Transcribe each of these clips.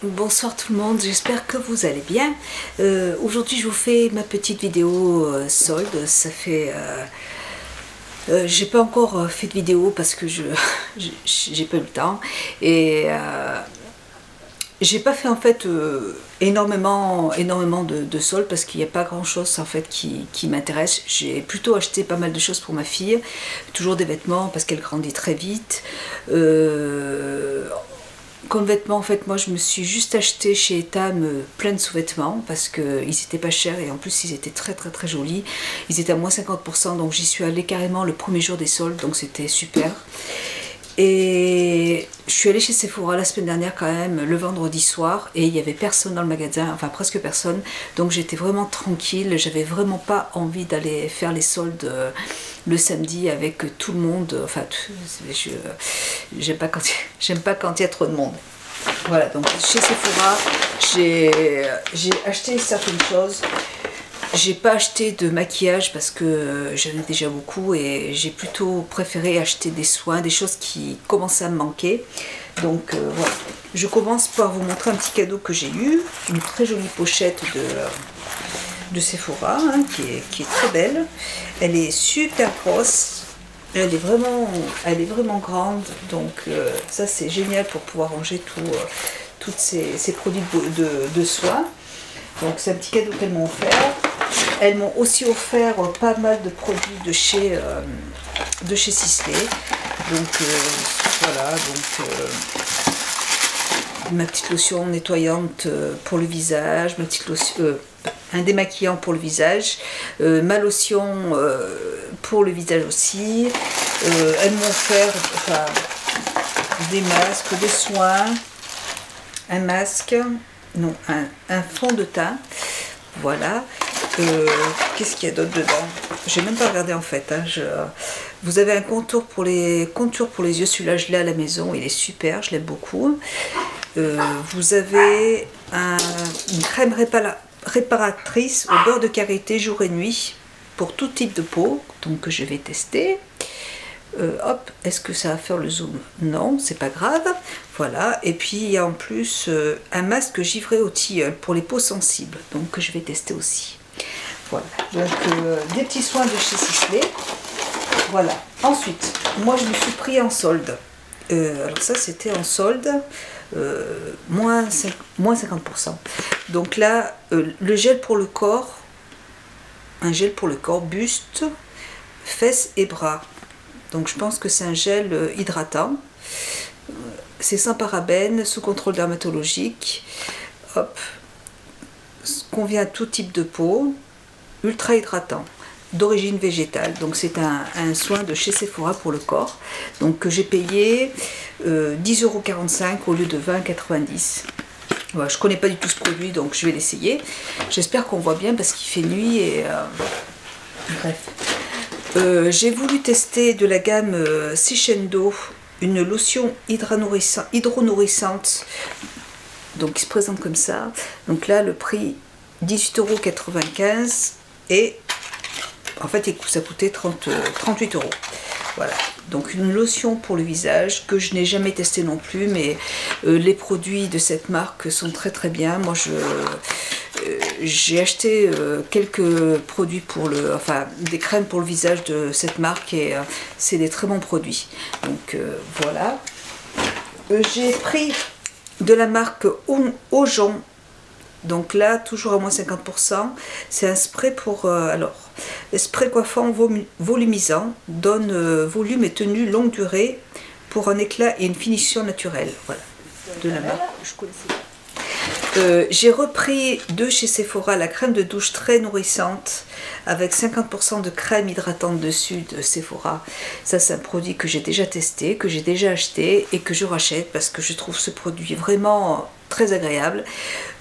Bonsoir tout le monde, j'espère que vous allez bien. Aujourd'hui je vous fais ma petite vidéo solde. Ça fait... j'ai pas encore fait de vidéo parce que j'ai pas eu le temps. Et j'ai pas fait en fait énormément de soldes parce qu'il n'y a pas grand chose en fait qui m'intéresse. J'ai plutôt acheté pas mal de choses pour ma fille, toujours des vêtements parce qu'elle grandit très vite. Comme vêtements, en fait, moi je me suis juste acheté chez Etam plein de sous-vêtements parce qu'ils étaient pas chers et en plus ils étaient très jolis. Ils étaient à moins 50%, donc j'y suis allée carrément le premier jour des soldes, donc c'était super. Et je suis allée chez Sephora la semaine dernière quand même, le vendredi soir, et il n'y avait personne dans le magasin, enfin presque personne, donc j'étais vraiment tranquille, j'avais vraiment pas envie d'aller faire les soldes le samedi avec tout le monde, enfin j'aime pas quand il y a trop de monde. Voilà, donc chez Sephora, j'ai acheté certaines choses. J'ai pas acheté de maquillage parce que j'en ai déjà beaucoup et j'ai plutôt préféré acheter des soins, des choses qui commençaient à me manquer. Donc voilà, je commence par vous montrer un petit cadeau que j'ai eu, une très jolie pochette de Sephora hein, qui est très belle. Elle est super grosse, elle est vraiment grande, donc ça c'est génial pour pouvoir ranger tous ces produits de soins. Donc c'est un petit cadeau qu'elles m'ont offert. Elles m'ont aussi offert pas mal de produits de chez Sisley. Donc voilà, donc ma petite lotion nettoyante pour le visage, ma petite lotion, un démaquillant pour le visage, ma lotion pour le visage aussi. Elles m'ont offert enfin, des masques, des soins, un masque, non, un fond de teint. Voilà. Qu'est-ce qu'il y a d'autre dedans? J'ai même pas regardé en fait. Hein. Vous avez un contour pour les yeux. Celui-là, je l'ai à la maison. Il est super. Je l'aime beaucoup. Vous avez une crème réparatrice au beurre de karité jour et nuit pour tout type de peau. Donc que je vais tester. Hop, est-ce que ça va faire le zoom? Non, c'est pas grave. Voilà, et puis il y a en plus un masque givré au tilleul pour les peaux sensibles, donc que je vais tester aussi. Voilà, donc des petits soins de chez Sisley. Voilà, ensuite, moi je me suis pris en solde. Alors ça c'était en solde, moins 50%. Donc là, le gel pour le corps, un gel pour le corps, buste, fesses et bras. Donc je pense que c'est un gel hydratant. C'est sans parabènes, sous contrôle dermatologique. Hop. Convient à tout type de peau. Ultra hydratant. D'origine végétale. Donc c'est un soin de chez Sephora pour le corps. Donc que j'ai payé 10,45 € au lieu de 20,90 €. Voilà, je ne connais pas du tout ce produit, donc je vais l'essayer. J'espère qu'on voit bien parce qu'il fait nuit et... bref. J'ai voulu tester de la gamme Sishendo, une lotion hydro-nourrissante, donc qui se présente comme ça. Donc là le prix 18,95 € et en fait ça coûtait 38 €. Voilà, donc une lotion pour le visage que je n'ai jamais testé non plus, mais les produits de cette marque sont très bien. Moi j'ai acheté quelques produits enfin des crèmes pour le visage de cette marque et c'est des très bons produits. Donc voilà. J'ai pris de la marque Aujon. Donc là, toujours à moins 50%. C'est un spray pour... alors, spray coiffant volumisant, donne volume et tenue longue durée pour un éclat et une finition naturelle. Voilà, de la marque que je connaissais pas. J'ai repris de chez Sephora la crème de douche très nourrissante avec 50% de crème hydratante dessus de Sephora. Ça c'est un produit que j'ai déjà testé, que j'ai déjà acheté et que je rachète parce que je trouve ce produit vraiment très agréable.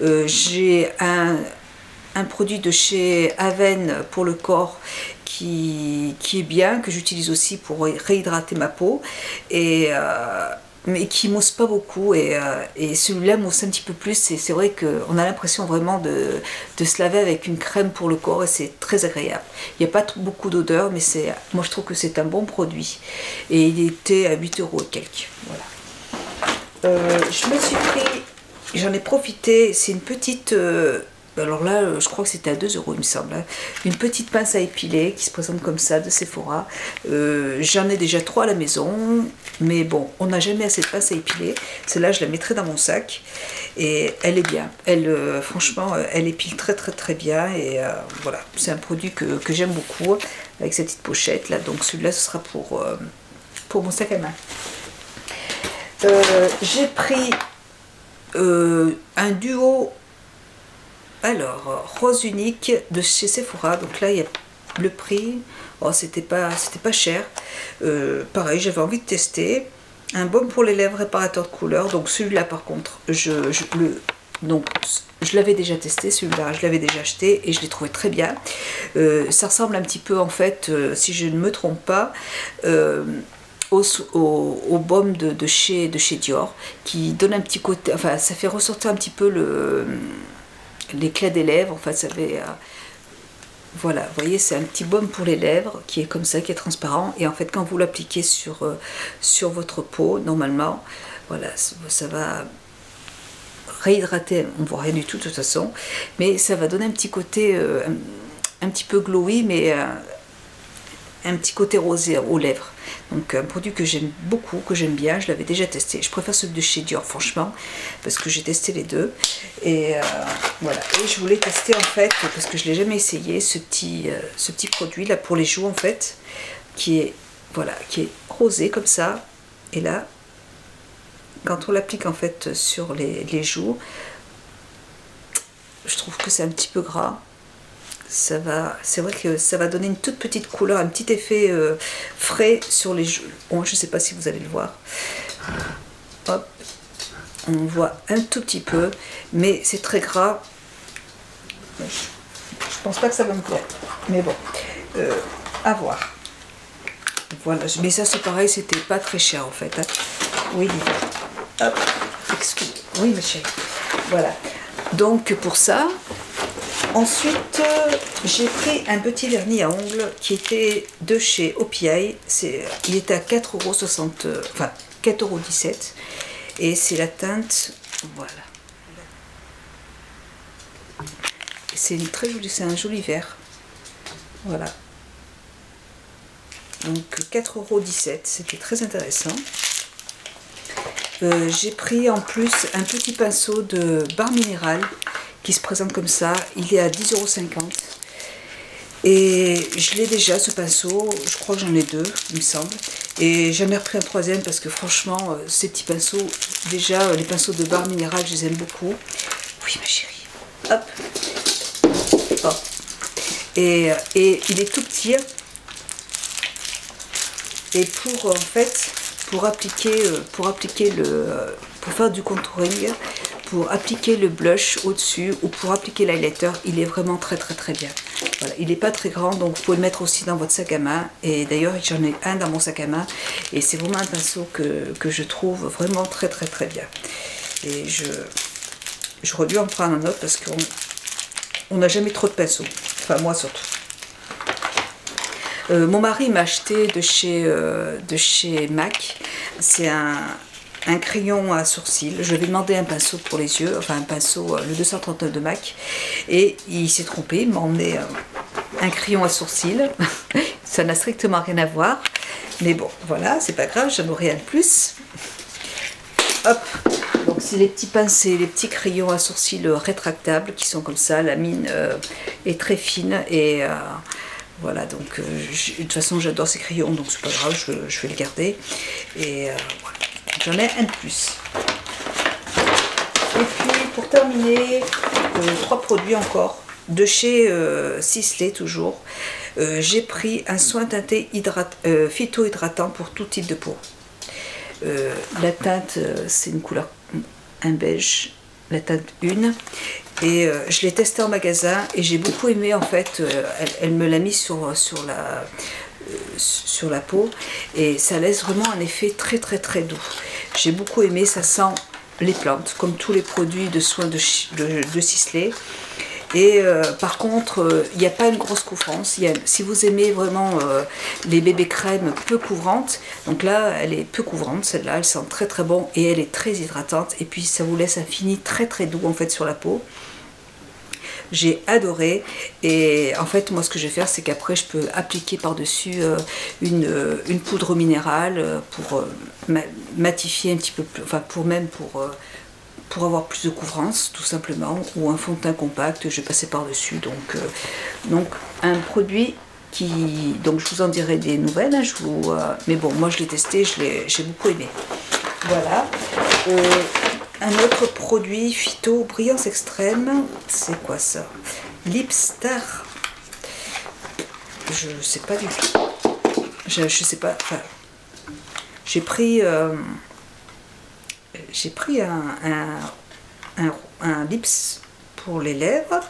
J'ai un produit de chez Aven pour le corps qui est bien, que j'utilise aussi pour réhydrater ma peau et mais qui mousse pas beaucoup et celui-là mousse un petit peu plus. C'est vrai qu'on a l'impression vraiment de se laver avec une crème pour le corps et c'est très agréable. Il n'y a pas beaucoup d'odeur, mais moi je trouve que c'est un bon produit et il était à 8 € et quelques. Voilà. Je me suis pris j'en ai profité, c'est une petite... alors là, je crois que c'était à 2 € il me semble. Hein. Une petite pince à épiler qui se présente comme ça de Sephora. J'en ai déjà 3 à la maison. Mais bon, on n'a jamais assez de pince à épiler. Celle-là, je la mettrai dans mon sac. Et elle est bien. Elle, franchement, elle épile très très très bien. Et voilà, c'est un produit que j'aime beaucoup. Avec cette petite pochette là. Donc celui-là, ce sera pour mon sac à main. J'ai pris un duo... Alors, rose unique de chez Sephora. Donc là, il y a le prix. Oh, c'était pas cher. Pareil, j'avais envie de tester. Un baume pour les lèvres réparateur de couleur. Donc celui-là, par contre, je l'avais déjà testé. Celui-là, je l'avais déjà acheté et je l'ai trouvé très bien. Ça ressemble un petit peu, en fait, si je ne me trompe pas, au baume de chez Dior, qui donne un petit côté. Enfin, ça fait ressortir un petit peu l'éclat des lèvres. En fait, ça fait voilà, vous voyez, c'est un petit baume pour les lèvres qui est comme ça, qui est transparent, et en fait quand vous l'appliquez sur votre peau, normalement, voilà, ça va réhydrater, on voit rien du tout de toute façon, mais ça va donner un petit côté un petit peu glowy, mais un petit côté rosé aux lèvres. Donc un produit que j'aime beaucoup, que j'aime bien, je l'avais déjà testé. Je préfère celui de chez Dior, franchement, parce que j'ai testé les deux. Et voilà, et je voulais tester en fait, parce que je ne l'ai jamais essayé, ce petit produit là pour les joues en fait, qui est, voilà, qui est rosé comme ça. Et là, quand on l'applique en fait sur les joues, je trouve que c'est un petit peu gras. C'est vrai que ça va donner une toute petite couleur, un petit effet frais sur les joues. Bon, je ne sais pas si vous allez le voir. Hop, on voit un tout petit peu, mais c'est très gras. Je pense pas que ça va me plaire, mais bon, à voir. Voilà, mais ça c'est pareil, c'était pas très cher en fait. Hein. Oui, hop, excusez. Oui, ma chérie. Voilà. Donc pour ça. Ensuite, j'ai pris un petit vernis à ongles qui était de chez OPI. Il était à 4,60 €, enfin 4,17 €. Et c'est la teinte, voilà. C'est un joli vert. Voilà. Donc 4,17 €, c'était très intéressant. J'ai pris en plus un petit pinceau de Barre Minéral qui se présente comme ça, il est à 10,50 €. Et je l'ai déjà ce pinceau, je crois que j'en ai 2, il me semble. Et j'en ai repris un troisième parce que franchement, ces petits pinceaux, déjà les pinceaux de Barre Minéral, je les aime beaucoup. Oui ma chérie, hop, hop. Et il est tout petit. Et pour appliquer pour faire du contouring, pour appliquer le blush au-dessus ou pour appliquer l'highlighter, il est vraiment très très très bien. Voilà, il n'est pas très grand, donc vous pouvez le mettre aussi dans votre sac à main. Et d'ailleurs, j'en ai un dans mon sac à main. Et c'est vraiment un pinceau que je trouve vraiment très très très bien. Et j'aurais dû en prendre un autre parce qu'on n'a jamais trop de pinceaux. Enfin, moi surtout. Mon mari m'a acheté de chez MAC. C'est un crayon à sourcils. Je lui ai demandé un pinceau pour les yeux, enfin un pinceau, le 239 de MAC, et il s'est trompé, il m'a emmené un crayon à sourcils. Ça n'a strictement rien à voir, mais bon, voilà, c'est pas grave, j'en aurai un de plus. Hop, donc c'est les petits pinceaux, les petits crayons à sourcils rétractables qui sont comme ça, la mine est très fine et voilà, donc de toute façon j'adore ces crayons, donc c'est pas grave, je vais le garder. Et voilà. J'en ai un de plus. Et puis pour terminer, 3 produits encore de chez Sisley toujours. J'ai pris un soin teinté phyto-hydratant pour tout type de peau. La teinte, c'est une couleur, un beige, la teinte 1. Et je l'ai testé en magasin et j'ai beaucoup aimé en fait. Elle me l'a mis sur la peau et ça laisse vraiment un effet très très très doux. J'ai beaucoup aimé, ça sent les plantes comme tous les produits de soins de Sisley. Et par contre, il n'y a pas une grosse couvrance. Si vous aimez vraiment les bébés crèmes peu couvrantes, donc là, elle est peu couvrante, celle-là, elle sent très très bon et elle est très hydratante. Et puis ça vous laisse un fini très très doux en fait sur la peau. J'ai adoré, et en fait moi ce que je vais faire, c'est qu'après je peux appliquer par dessus une poudre minérale pour matifier un petit peu plus, enfin pour avoir plus de couvrance tout simplement, ou un fond de teint compact, je vais passer par dessus. Donc un produit qui, donc je vous en dirai des nouvelles, hein, mais bon, moi je l'ai testé, j'ai beaucoup aimé. Voilà. Un autre produit phyto brillance extrême, c'est quoi ça? Lipstar. Je sais pas du tout. Je sais pas. Enfin, j'ai pris un lips pour les lèvres.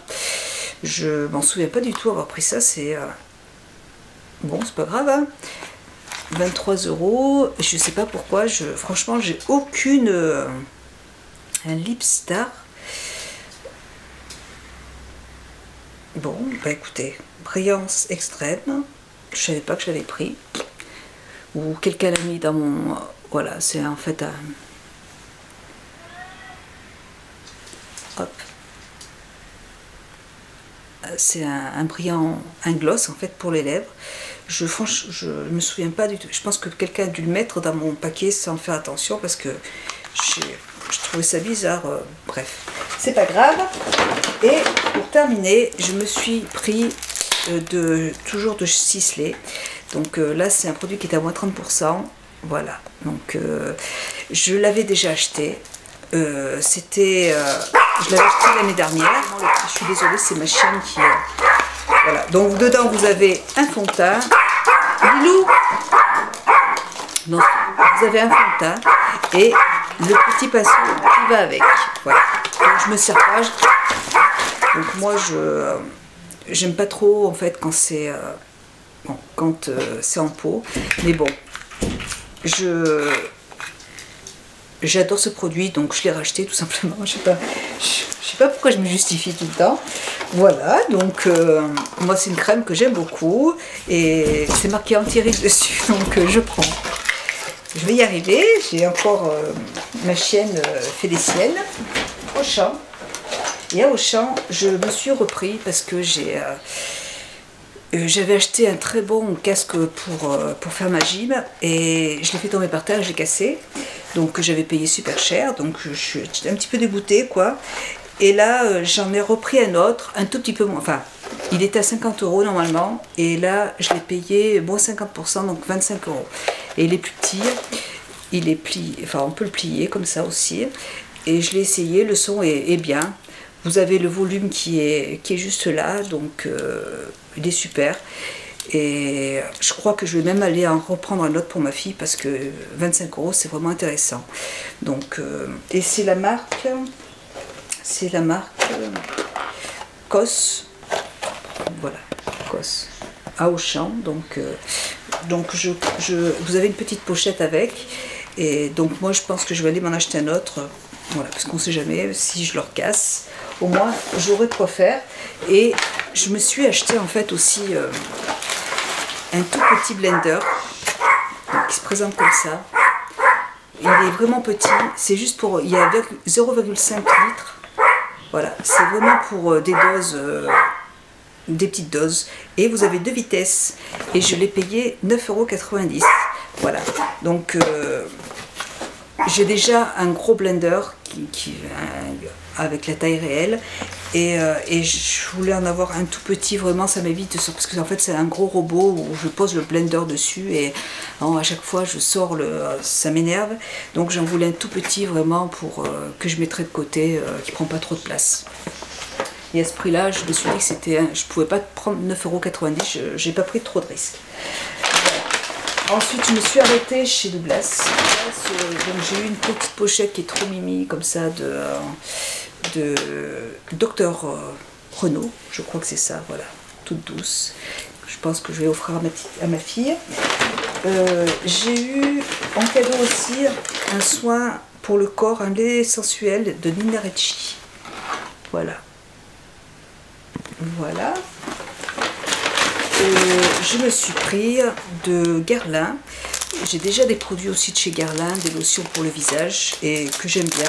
Je m'en souviens pas du tout avoir pris ça. C'est bon, c'est pas grave. Hein. 23 €. Je sais pas pourquoi. Franchement, j'ai aucune. Un Lipstar. Bon, bah écoutez, brillance extrême. Je savais pas que je l'avais pris. Ou quelqu'un l'a mis dans mon... Voilà, c'est en fait un... Hop. C'est un brillant, un gloss en fait pour les lèvres. Je me souviens pas du tout. Je pense que quelqu'un a dû le mettre dans mon paquet sans faire attention parce que je trouvais ça bizarre, bref, c'est pas grave. Et pour terminer, je me suis pris toujours de Sisley. Donc là, c'est un produit qui est à moins 30%. Voilà, donc je l'avais déjà acheté. Je l'avais acheté l'année dernière. Je suis désolée, c'est ma chienne qui... Voilà, donc dedans, vous avez un fond de teint. Lilou. Donc, vous avez un fond de teint et le petit pinceau qui va avec. Voilà. Donc je me sers pas. Donc moi j'aime pas trop en fait quand c'est c'est en pot. Mais bon, j'adore ce produit, donc je l'ai racheté tout simplement. Je sais pas pourquoi je me justifie tout le temps. Voilà, donc moi c'est une crème que j'aime beaucoup et c'est marqué anti-rides dessus, donc je prends. Je vais y arriver, j'ai encore ma chienne fait des siennes, Auchan. Et à Auchan, je me suis repris parce que j'avais acheté un très bon casque pour faire ma gym et je l'ai fait tomber par terre, j'ai cassé. Donc j'avais payé super cher, donc j'étais un petit peu dégoûtée quoi. Et là, j'en ai repris un autre, un tout petit peu moins, enfin, il était à 50 € normalement, et là, je l'ai payé moins 50%, donc 25 €. Et il est plus petit, il est plié, enfin, on peut le plier comme ça aussi. Et je l'ai essayé, le son est bien. Vous avez le volume qui est juste là, donc il est super. Et je crois que je vais même aller en reprendre un autre pour ma fille, parce que 25 € c'est vraiment intéressant. Donc, et c'est la marque... C'est la marque COS, voilà, COS, à Auchan. Donc vous avez une petite pochette avec, et donc moi je pense que je vais aller m'en acheter un autre, voilà, parce qu'on ne sait jamais si je leur casse, au moins j'aurai de quoi faire. Et je me suis acheté en fait aussi un tout petit blender qui se présente comme ça. Il est vraiment petit, c'est juste pour, il y a 0,5 litres. Voilà, c'est vraiment pour des doses, des petites doses. Et vous avez 2 vitesses. Et je l'ai payé 9,90 €. Voilà, donc j'ai déjà un gros blender avec la taille réelle. Et je voulais en avoir un tout petit, vraiment ça m'évite, parce que en fait c'est un gros robot où je pose le blender dessus et à chaque fois je sors ça m'énerve. Donc j'en voulais un tout petit vraiment pour que je mettrais de côté, qui prend pas trop de place. Et à ce prix là je me suis dit que c'était, je pouvais pas prendre 9,90 €, j'ai pas pris trop de risques. Voilà. Ensuite je me suis arrêtée chez Douglas. Donc j'ai eu une petite pochette qui est trop mimi comme ça de Dr Renault, je crois que c'est ça, voilà, toute douce. Je pense que je vais offrir à ma fille. J'ai eu en cadeau aussi un soin pour le corps, un lait sensuel de Nina Ricci. Voilà. Voilà. Je me suis pris de Guerlain. J'ai déjà des produits aussi de chez Guerlain, des lotions pour le visage et que j'aime bien.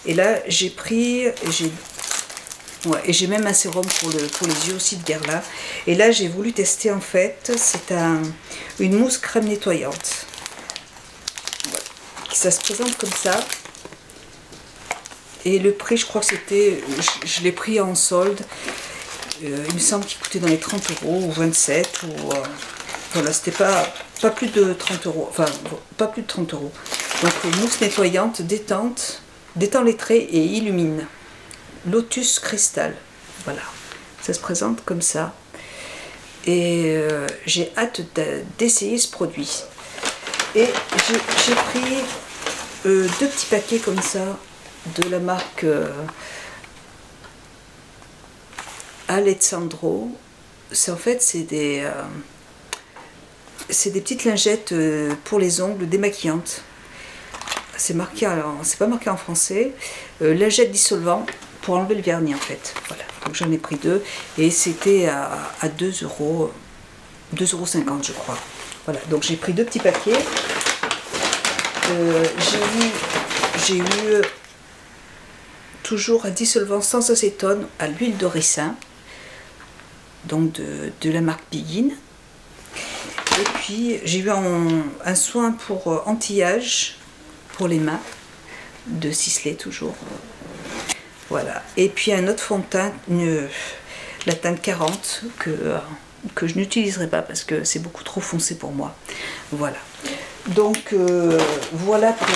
Et là j'ai pris, et j'ai même un sérum pour les yeux aussi de Guerlain. Et là j'ai voulu tester en fait, c'est une mousse crème nettoyante. Voilà. Ça se présente comme ça. Et le prix, je crois que c'était, je l'ai pris en solde. Il me semble qu'il coûtait dans les 30 € ou 27 ou voilà, c'était pas plus de 30 €, enfin pas plus de 30 €. Donc mousse nettoyante, détend les traits et illumine. Lotus cristal, voilà, ça se présente comme ça. Et j'ai hâte d'essayer ce produit. Et j'ai pris 2 petits paquets comme ça de la marque Alessandro. C'est en fait c'est des petites lingettes pour les ongles démaquillantes. C'est marqué, alors c'est pas marqué en français, lingettes dissolvant pour enlever le vernis en fait. Voilà, donc j'en ai pris 2 et c'était à 2 €, 2,50 € je crois. Voilà, donc j'ai pris 2 petits paquets. J'ai eu toujours un dissolvant sans acétone à l'huile de ricin, donc de la marque Begin. Et puis j'ai eu un soin pour anti-âge pour les mains de Sisley toujours. Voilà. Et puis un autre fond de teint, la teinte 40 que je n'utiliserai pas parce que c'est beaucoup trop foncé pour moi. Voilà. Donc voilà pour...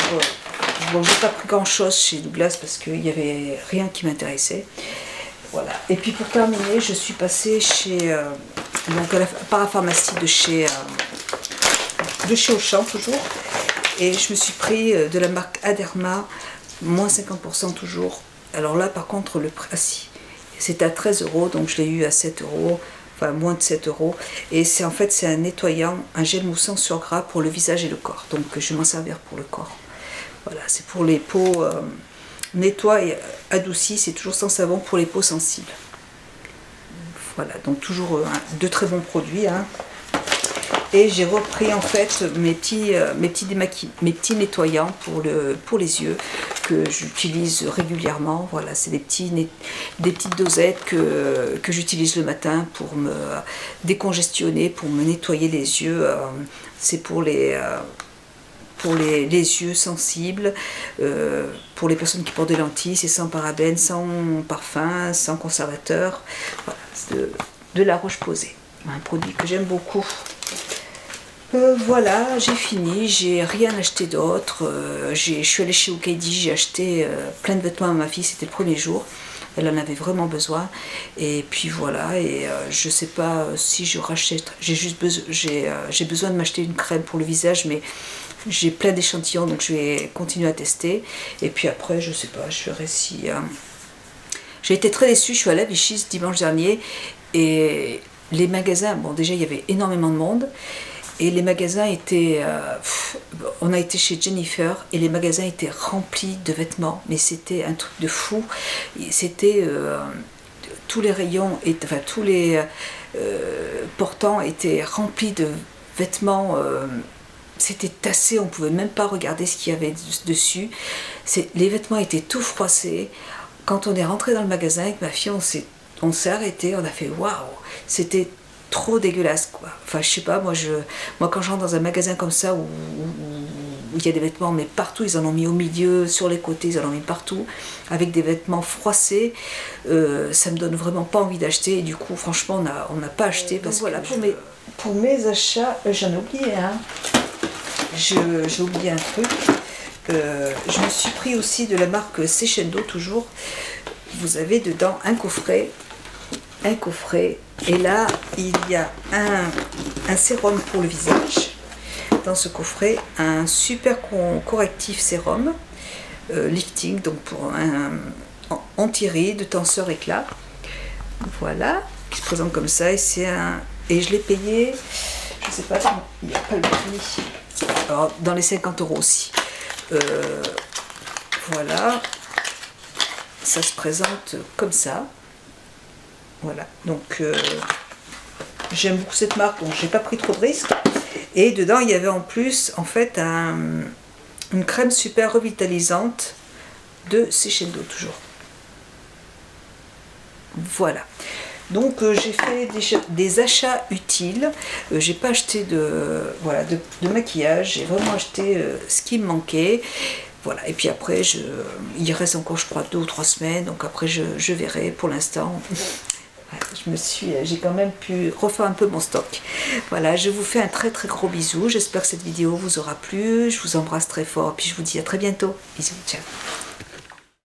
Bon, j'ai pas pris grand chose chez Douglas parce qu'il n'y avait rien qui m'intéressait. Voilà. Et puis pour terminer, je suis passée chez donc à la parapharmacie de chez Auchan toujours. Et je me suis pris de la marque Aderma, moins 50% toujours. Alors là par contre le prix, ah si, c'était à 13 €, donc je l'ai eu à 7 €, enfin moins de 7 €. Et c'est en fait c'est un nettoyant, un gel moussant sur gras pour le visage et le corps. Donc je vais m'en servir pour le corps. Voilà, c'est pour les peaux nettoie et adoucie, c'est toujours sans savon pour les peaux sensibles. Voilà, donc toujours de très bons produits. Hein. Et j'ai repris en fait mes petits nettoyants pour les yeux que j'utilise régulièrement. Voilà, c'est des petites dosettes que j'utilise le matin pour me décongestionner, pour me nettoyer les yeux. C'est pour les yeux sensibles, pour les personnes qui portent des lentilles, c'est sans parabènes, sans parfum, sans conservateur. Voilà, c'est de la Roche-Posay, un produit que j'aime beaucoup. Voilà, j'ai fini, j'ai rien acheté d'autre. Je suis allée chez Oukedi, j'ai acheté plein de vêtements à ma fille, c'était le premier jour. Elle en avait vraiment besoin. Et puis voilà, et je sais pas si je rachète, j'ai besoin de m'acheter une crème pour le visage, mais j'ai plein d'échantillons, donc je vais continuer à tester. Et puis après, je sais pas, je verrai si... J'ai été très déçue, je suis allée à Vichy ce dimanche dernier, et les magasins, bon déjà il y avait énormément de monde, et les magasins étaient... on a été chez Jennifer, et les magasins étaient remplis de vêtements, mais c'était un truc de fou. C'était... tous les rayons, enfin tous les portants étaient remplis de vêtements... c'était tassé, on ne pouvait même pas regarder ce qu'il y avait dessus. Les vêtements étaient tout froissés. Quand on est rentré dans le magasin avec ma fille, on s'est arrêté, on a fait waouh, c'était trop dégueulasse quoi. Enfin je sais pas, moi quand je rentre dans un magasin comme ça où il y a des vêtements mais partout, ils en ont mis au milieu, sur les côtés, ils en ont mis partout, avec des vêtements froissés, ça me donne vraiment pas envie d'acheter. Et du coup franchement on n'a pas acheté parce que voilà, pour mes achats, j'en ai oublié un. J'ai oublié un truc. Je me suis pris aussi de la marque Sechendo toujours. Vous avez dedans un coffret. Et là, il y a un sérum pour le visage. Dans ce coffret, un super correctif sérum. Lifting, donc pour un anti-rides, tenseur éclat. Voilà, qui se présente comme ça. Et je l'ai payé, je sais pas, il n'y a pas le prix. Alors, dans les 50 € aussi. Voilà, ça se présente comme ça. Voilà, donc j'aime beaucoup cette marque, donc j'ai pas pris trop de risques. Et dedans, il y avait en plus, en fait, une crème super revitalisante de Seychelles toujours. Voilà. Donc j'ai fait des achats utiles. J'ai pas acheté voilà, de maquillage. J'ai vraiment acheté ce qui me manquait. Voilà. Et puis après, il reste encore, je crois, 2 ou 3 semaines. Donc après, je verrai. Pour l'instant, j'ai quand même pu refaire un peu mon stock. Voilà, je vous fais un très très gros bisou. J'espère que cette vidéo vous aura plu. Je vous embrasse très fort. Puis je vous dis à très bientôt. Bisous, ciao.